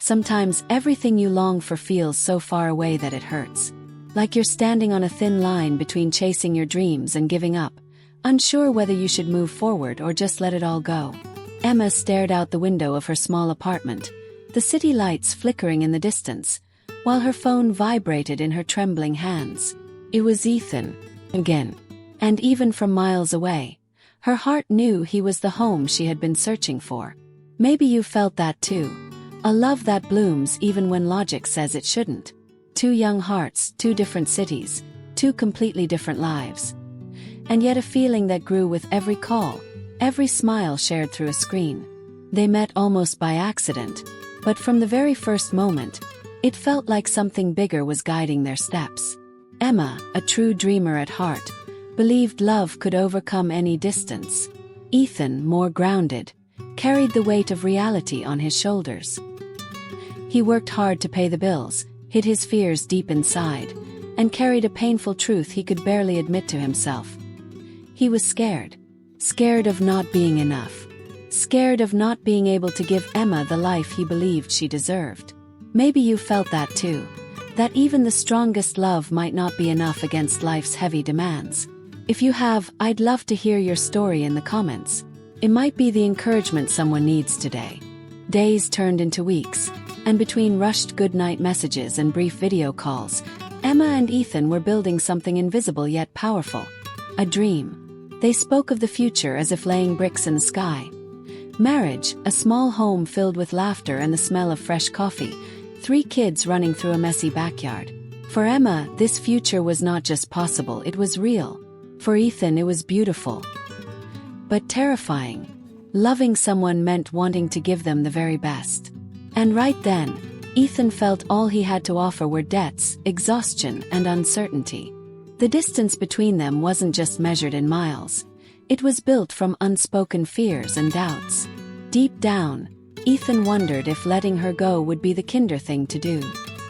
Sometimes everything you long for feels so far away that it hurts. Like you're standing on a thin line between chasing your dreams and giving up, unsure whether you should move forward or just let it all go. Emma stared out the window of her small apartment, the city lights flickering in the distance, while her phone vibrated in her trembling hands. It was Ethan, again. And even from miles away, her heart knew he was the home she had been searching for. Maybe you felt that too. A love that blooms even when logic says it shouldn't. Two young hearts, two different cities, two completely different lives. And yet a feeling that grew with every call, every smile shared through a screen. They met almost by accident, but from the very first moment, it felt like something bigger was guiding their steps. Emma, a true dreamer at heart, believed love could overcome any distance. Ethan, more grounded, carried the weight of reality on his shoulders. He worked hard to pay the bills, hid his fears deep inside, and carried a painful truth he could barely admit to himself. He was scared. Scared of not being enough. Scared of not being able to give Emma the life he believed she deserved. Maybe you felt that too. That even the strongest love might not be enough against life's heavy demands. If you have, I'd love to hear your story in the comments. It might be the encouragement someone needs today. Days turned into weeks, and between rushed goodnight messages and brief video calls, Emma and Ethan were building something invisible yet powerful. A dream. They spoke of the future as if laying bricks in the sky. Marriage, a small home filled with laughter and the smell of fresh coffee, 3 kids running through a messy backyard. For Emma, this future was not just possible, it was real. For Ethan, it was beautiful. But terrifying. Loving someone meant wanting to give them the very best. And right then, Ethan felt all he had to offer were debts, exhaustion, and uncertainty. The distance between them wasn't just measured in miles. It was built from unspoken fears and doubts. Deep down, Ethan wondered if letting her go would be the kinder thing to do.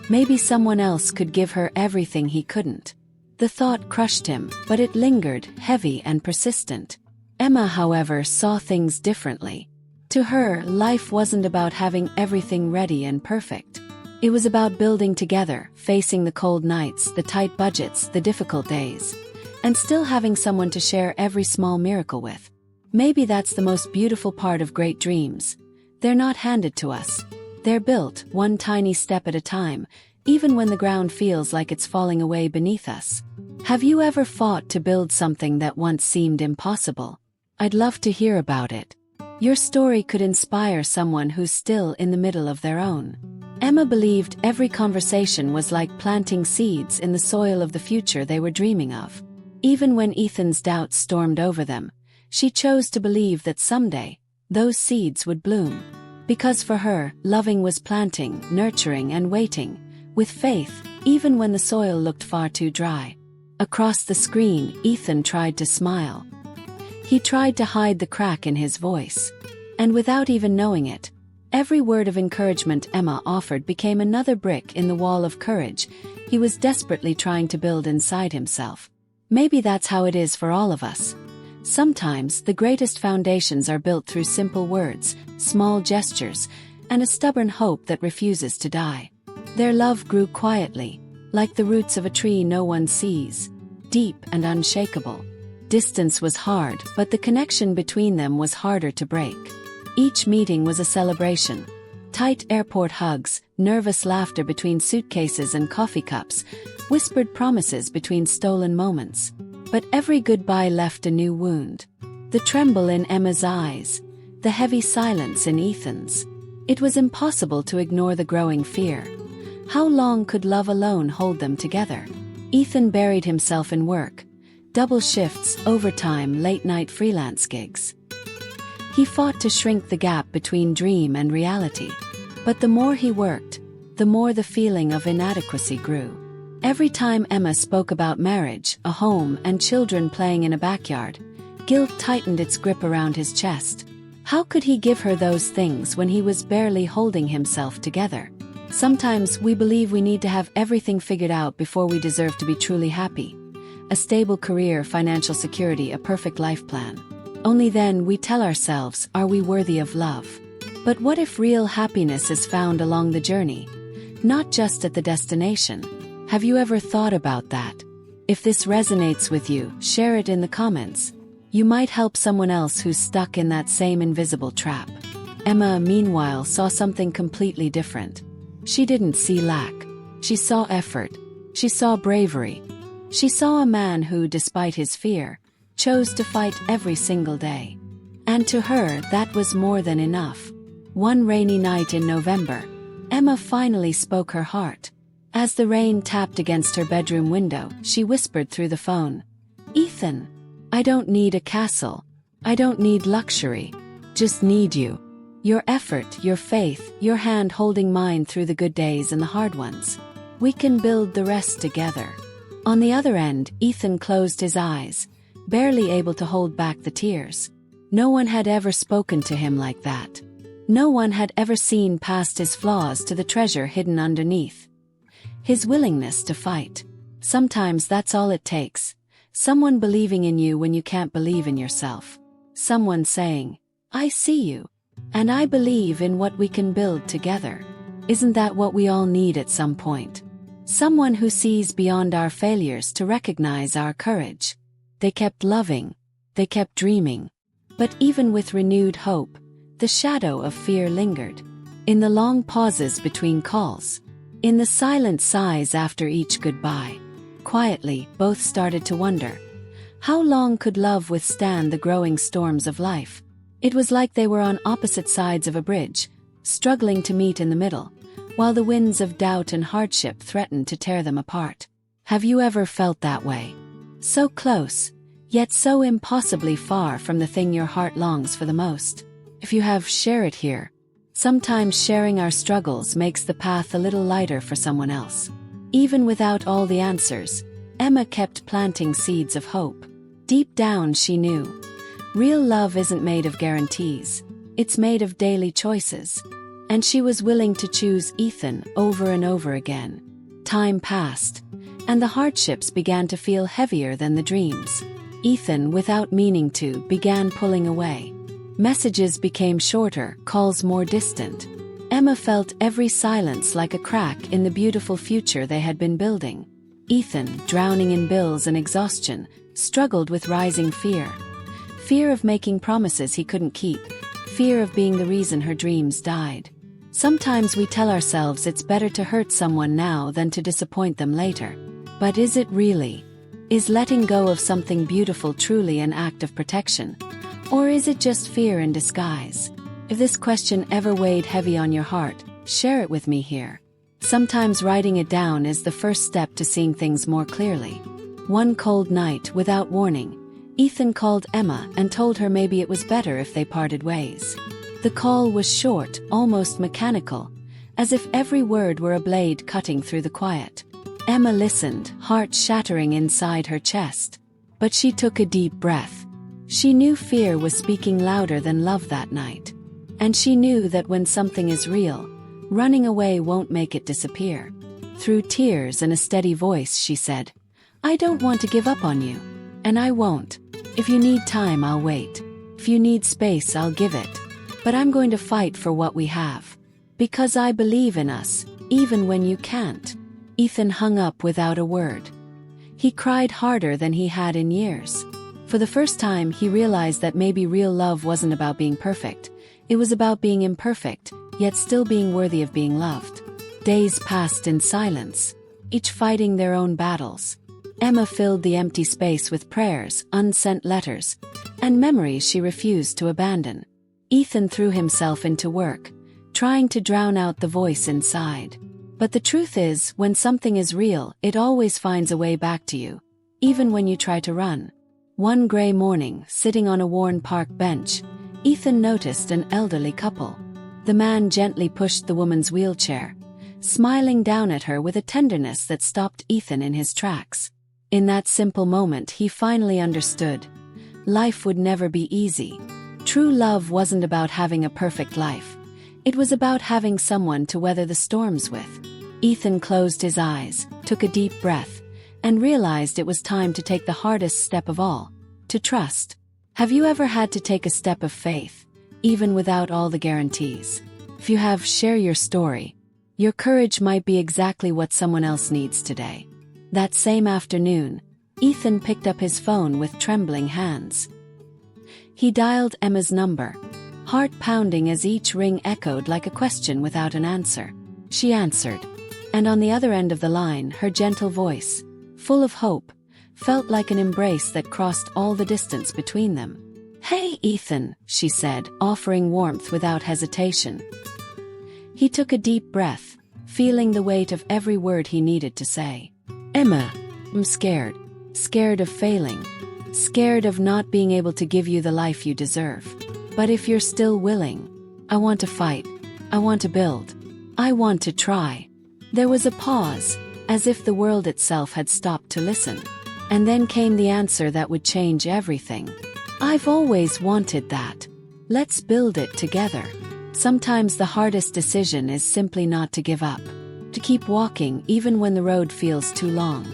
Maybe someone else could give her everything he couldn't. The thought crushed him, but it lingered, heavy and persistent. Emma, however, saw things differently. To her, life wasn't about having everything ready and perfect. It was about building together, facing the cold nights, the tight budgets, the difficult days, and still having someone to share every small miracle with. Maybe that's the most beautiful part of great dreams. They're not handed to us. They're built, one tiny step at a time, even when the ground feels like it's falling away beneath us. Have you ever fought to build something that once seemed impossible? I'd love to hear about it. Your story could inspire someone who's still in the middle of their own. Emma believed every conversation was like planting seeds in the soil of the future they were dreaming of. Even when Ethan's doubts stormed over them, she chose to believe that someday, those seeds would bloom. Because for her, loving was planting, nurturing, and waiting, with faith, even when the soil looked far too dry. Across the screen, Ethan tried to smile. He tried to hide the crack in his voice. And without even knowing it, every word of encouragement Emma offered became another brick in the wall of courage he was desperately trying to build inside himself. Maybe that's how it is for all of us. Sometimes the greatest foundations are built through simple words, small gestures, and a stubborn hope that refuses to die. Their love grew quietly, like the roots of a tree no one sees, deep and unshakable. Distance was hard, but the connection between them was harder to break. Each meeting was a celebration. Tight airport hugs, nervous laughter between suitcases and coffee cups, whispered promises between stolen moments. But every goodbye left a new wound. The tremble in Emma's eyes, the heavy silence in Ethan's. It was impossible to ignore the growing fear. How long could love alone hold them together? Ethan buried himself in work. Double shifts, overtime, late-night freelance gigs. He fought to shrink the gap between dream and reality. But the more he worked, the more the feeling of inadequacy grew. Every time Emma spoke about marriage, a home, and children playing in a backyard, guilt tightened its grip around his chest. How could he give her those things when he was barely holding himself together? Sometimes we believe we need to have everything figured out before we deserve to be truly happy. A stable career, financial security, a perfect life plan. Only then we tell ourselves, are we worthy of love? But what if real happiness is found along the journey, not just at the destination? Have you ever thought about that? If this resonates with you, share it in the comments. You might help someone else who's stuck in that same invisible trap. Emma, meanwhile, saw something completely different. She didn't see lack. She saw effort. She saw bravery. She saw a man who, despite his fear, chose to fight every single day. And to her, that was more than enough. One rainy night in November, Emma finally spoke her heart. As the rain tapped against her bedroom window, she whispered through the phone, "Ethan, I don't need a castle. I don't need luxury. Just need you. Your effort, your faith, your hand holding mine through the good days and the hard ones. We can build the rest together." On the other end, Ethan closed his eyes, barely able to hold back the tears. No one had ever spoken to him like that. No one had ever seen past his flaws to the treasure hidden underneath. His willingness to fight. Sometimes that's all it takes. Someone believing in you when you can't believe in yourself. Someone saying, "I see you. And I believe in what we can build together." Isn't that what we all need at some point? Someone who sees beyond our failures to recognize our courage. They kept loving. They kept dreaming. But even with renewed hope, the shadow of fear lingered. In the long pauses between calls. In the silent sighs after each goodbye. Quietly, both started to wonder. How long could love withstand the growing storms of life? It was like they were on opposite sides of a bridge, struggling to meet in the middle, while the winds of doubt and hardship threatened to tear them apart. Have you ever felt that way? So close, yet so impossibly far from the thing your heart longs for the most. If you have, share it here. Sometimes sharing our struggles makes the path a little lighter for someone else. Even without all the answers, Emma kept planting seeds of hope. Deep down she knew. Real love isn't made of guarantees. It's made of daily choices. And she was willing to choose Ethan over and over again. Time passed, and the hardships began to feel heavier than the dreams. Ethan, without meaning to, began pulling away. Messages became shorter, calls more distant. Emma felt every silence like a crack in the beautiful future they had been building. Ethan, drowning in bills and exhaustion, struggled with rising fear. Fear of making promises he couldn't keep. Fear of being the reason her dreams died. Sometimes we tell ourselves it's better to hurt someone now than to disappoint them later. But is it really? Is letting go of something beautiful truly an act of protection? Or is it just fear in disguise? If this question ever weighed heavy on your heart, share it with me here. Sometimes writing it down is the first step to seeing things more clearly. One cold night, without warning, Ethan called Emma and told her maybe it was better if they parted ways. The call was short, almost mechanical, as if every word were a blade cutting through the quiet. Emma listened, heart shattering inside her chest. But she took a deep breath. She knew fear was speaking louder than love that night. And she knew that when something is real, running away won't make it disappear. Through tears and a steady voice she said, "I don't want to give up on you. And I won't. If you need time, I'll wait. If you need space, I'll give it. But I'm going to fight for what we have. Because I believe in us, even when you can't." Ethan hung up without a word. He cried harder than he had in years. For the first time, he realized that maybe real love wasn't about being perfect. It was about being imperfect, yet still being worthy of being loved. Days passed in silence, each fighting their own battles. Emma filled the empty space with prayers, unsent letters, and memories she refused to abandon. Ethan threw himself into work, trying to drown out the voice inside. But the truth is, when something is real, it always finds a way back to you, even when you try to run. One gray morning, sitting on a worn park bench, Ethan noticed an elderly couple. The man gently pushed the woman's wheelchair, smiling down at her with a tenderness that stopped Ethan in his tracks. In that simple moment, he finally understood. Life would never be easy. True love wasn't about having a perfect life. It was about having someone to weather the storms with. Ethan closed his eyes, took a deep breath, and realized it was time to take the hardest step of all, to trust. Have you ever had to take a step of faith, even without all the guarantees. If you have, share your story. Your courage might be exactly what someone else needs today. That same afternoon, Ethan picked up his phone with trembling hands. He dialed Emma's number, heart pounding as each ring echoed like a question without an answer. She answered, and on the other end of the line, her gentle voice, full of hope, felt like an embrace that crossed all the distance between them. "Hey, Ethan," she said, offering warmth without hesitation. He took a deep breath, feeling the weight of every word he needed to say. "Emma, I'm scared. Scared of failing. Scared of not being able to give you the life you deserve. But if you're still willing, I want to fight. I want to build. I want to try." There was a pause, as if the world itself had stopped to listen. And then came the answer that would change everything. "I've always wanted that. Let's build it together." Sometimes the hardest decision is simply not to give up, to keep walking even when the road feels too long.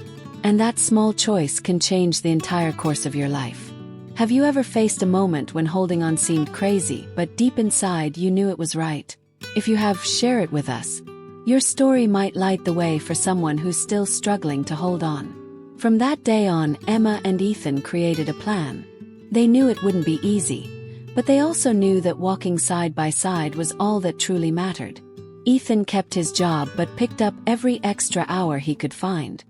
And that small choice can change the entire course of your life. Have you ever faced a moment when holding on seemed crazy, but deep inside you knew it was right? If you have, share it with us. Your story might light the way for someone who's still struggling to hold on. From that day on, Emma and Ethan created a plan. They knew it wouldn't be easy, but they also knew that walking side by side was all that truly mattered. Ethan kept his job but picked up every extra hour he could find.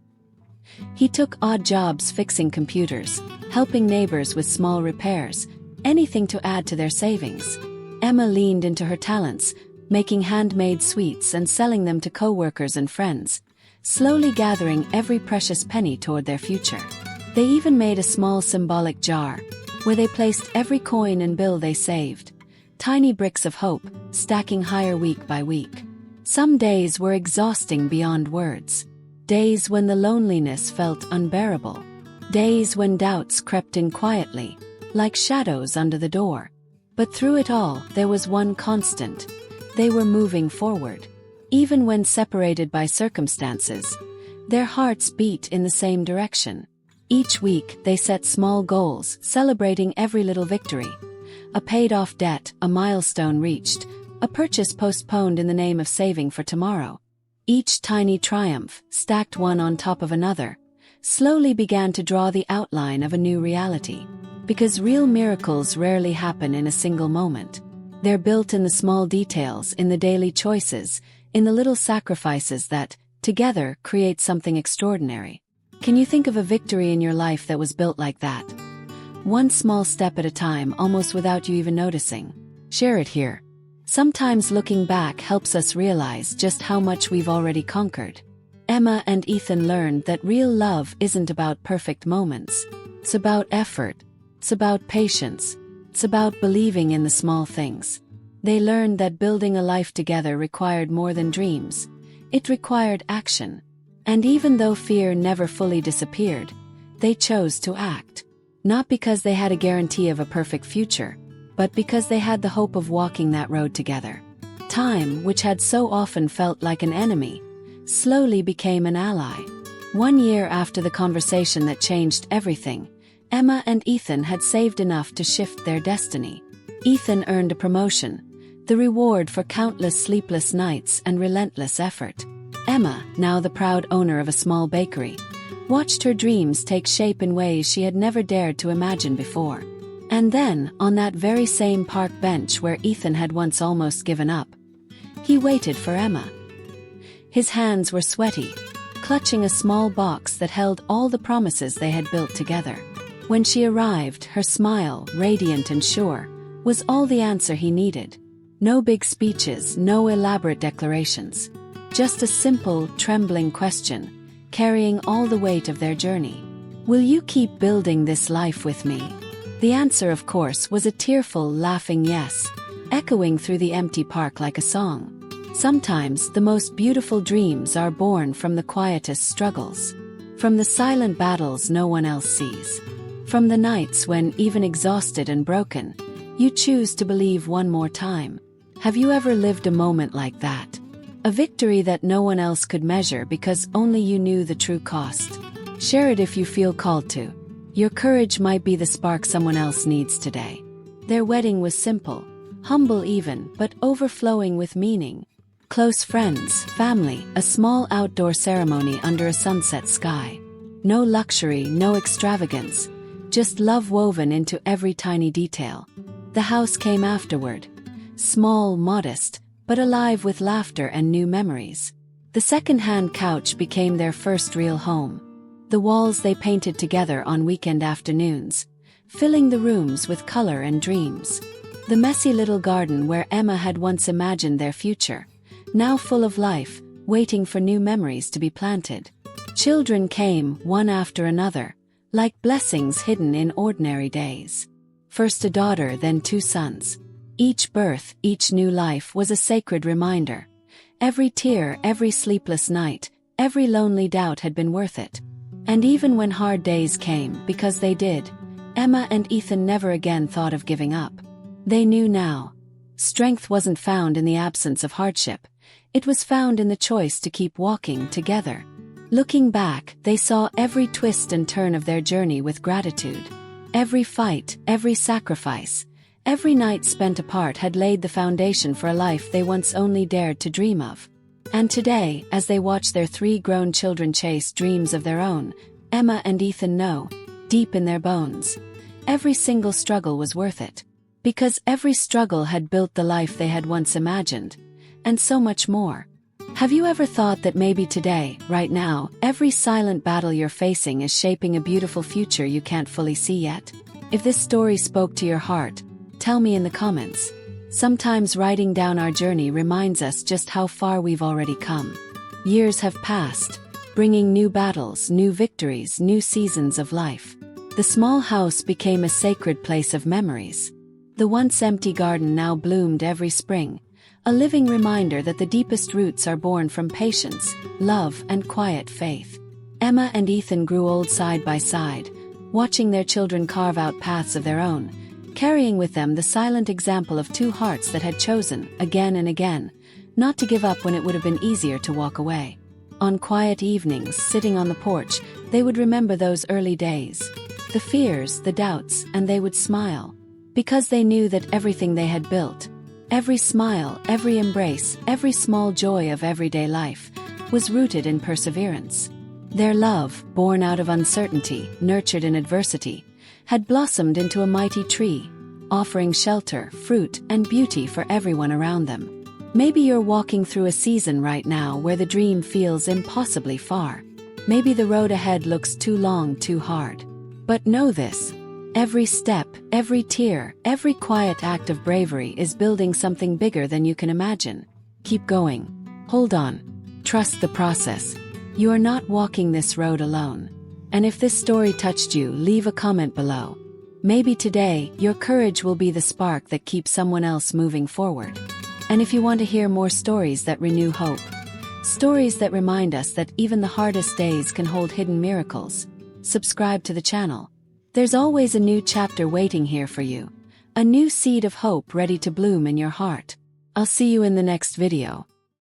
He took odd jobs fixing computers, helping neighbors with small repairs, anything to add to their savings. Emma leaned into her talents, making handmade sweets and selling them to co-workers and friends, slowly gathering every precious penny toward their future. They even made a small symbolic jar, where they placed every coin and bill they saved, tiny bricks of hope, stacking higher week by week. Some days were exhausting beyond words. Days when the loneliness felt unbearable. Days when doubts crept in quietly, like shadows under the door. But through it all, there was one constant. They were moving forward. Even when separated by circumstances, their hearts beat in the same direction. Each week, they set small goals, celebrating every little victory. A paid-off debt, a milestone reached, a purchase postponed in the name of saving for tomorrow. Each tiny triumph, stacked one on top of another, slowly began to draw the outline of a new reality. Because real miracles rarely happen in a single moment. They're built in the small details, in the daily choices, in the little sacrifices that, together, create something extraordinary. Can you think of a victory in your life that was built like that? One small step at a time, almost without you even noticing. Share it here. Sometimes looking back helps us realize just how much we've already conquered. Emma and Ethan learned that real love isn't about perfect moments. It's about effort. It's about patience. It's about believing in the small things. They learned that building a life together required more than dreams. It required action. And even though fear never fully disappeared, they chose to act. Not because they had a guarantee of a perfect future, but because they had the hope of walking that road together. Time, which had so often felt like an enemy, slowly became an ally. 1 year after the conversation that changed everything, Emma and Ethan had saved enough to shift their destiny. Ethan earned a promotion, the reward for countless sleepless nights and relentless effort. Emma, now the proud owner of a small bakery, watched her dreams take shape in ways she had never dared to imagine before. And then, on that very same park bench where Ethan had once almost given up, he waited for Emma. His hands were sweaty, clutching a small box that held all the promises they had built together. When she arrived, her smile, radiant and sure, was all the answer he needed. No big speeches, no elaborate declarations. Just a simple, trembling question, carrying all the weight of their journey. Will you keep building this life with me? The answer, of course, was a tearful, laughing yes, echoing through the empty park like a song. Sometimes the most beautiful dreams are born from the quietest struggles. From the silent battles no one else sees. From the nights when, even exhausted and broken, you choose to believe one more time. Have you ever lived a moment like that? A victory that no one else could measure because only you knew the true cost. Share it if you feel called to. Your courage might be the spark someone else needs today. Their wedding was simple. humble even, but overflowing with meaning. Close friends, family, a small outdoor ceremony under a sunset sky. No luxury, no extravagance, just love woven into every tiny detail. The house came afterward. Small, modest, but alive with laughter and new memories. The second-hand couch became their first real home. The walls they painted together on weekend afternoons, filling the rooms with color and dreams. The messy little garden where Emma had once imagined their future, now full of life, waiting for new memories to be planted. Children came, one after another, like blessings hidden in ordinary days. First a daughter, then 2 sons. Each birth, each new life was a sacred reminder. Every tear, every sleepless night, every lonely doubt had been worth it. And even when hard days came, because they did, Emma and Ethan never again thought of giving up. They knew now. Strength wasn't found in the absence of hardship. It was found in the choice to keep walking together. Looking back, they saw every twist and turn of their journey with gratitude. Every fight, every sacrifice, every night spent apart had laid the foundation for a life they once only dared to dream of. And today, as they watch their 3 grown children chase dreams of their own, Emma and Ethan know, deep in their bones, every single struggle was worth it. Because every struggle had built the life they had once imagined, and so much more. Have you ever thought that maybe today, right now, every silent battle you're facing is shaping a beautiful future you can't fully see yet? If this story spoke to your heart, tell me in the comments. Sometimes writing down our journey reminds us just how far we've already come. Years have passed, bringing new battles, new victories, new seasons of life. The small house became a sacred place of memories. The once empty garden now bloomed every spring, a living reminder that the deepest roots are born from patience, love, and quiet faith. Emma and Ethan grew old side by side, watching their children carve out paths of their own, carrying with them the silent example of 2 hearts that had chosen, again and again, not to give up when it would have been easier to walk away. On quiet evenings, sitting on the porch, they would remember those early days, the fears, the doubts, and they would smile. Because they knew that everything they had built, every smile, every embrace, every small joy of everyday life, was rooted in perseverance. Their love, born out of uncertainty, nurtured in adversity, had blossomed into a mighty tree, offering shelter, fruit, and beauty for everyone around them. Maybe you're walking through a season right now where the dream feels impossibly far. Maybe the road ahead looks too long, too hard. But know this. Every step, every tear, every quiet act of bravery is building something bigger than you can imagine. Keep going. Hold on. Trust the process. You are not walking this road alone. And if this story touched you, leave a comment below. Maybe today, your courage will be the spark that keeps someone else moving forward. And if you want to hear more stories that renew hope, stories that remind us that even the hardest days can hold hidden miracles, subscribe to the channel. There's always a new chapter waiting here for you, a new seed of hope ready to bloom in your heart. I'll see you in the next video.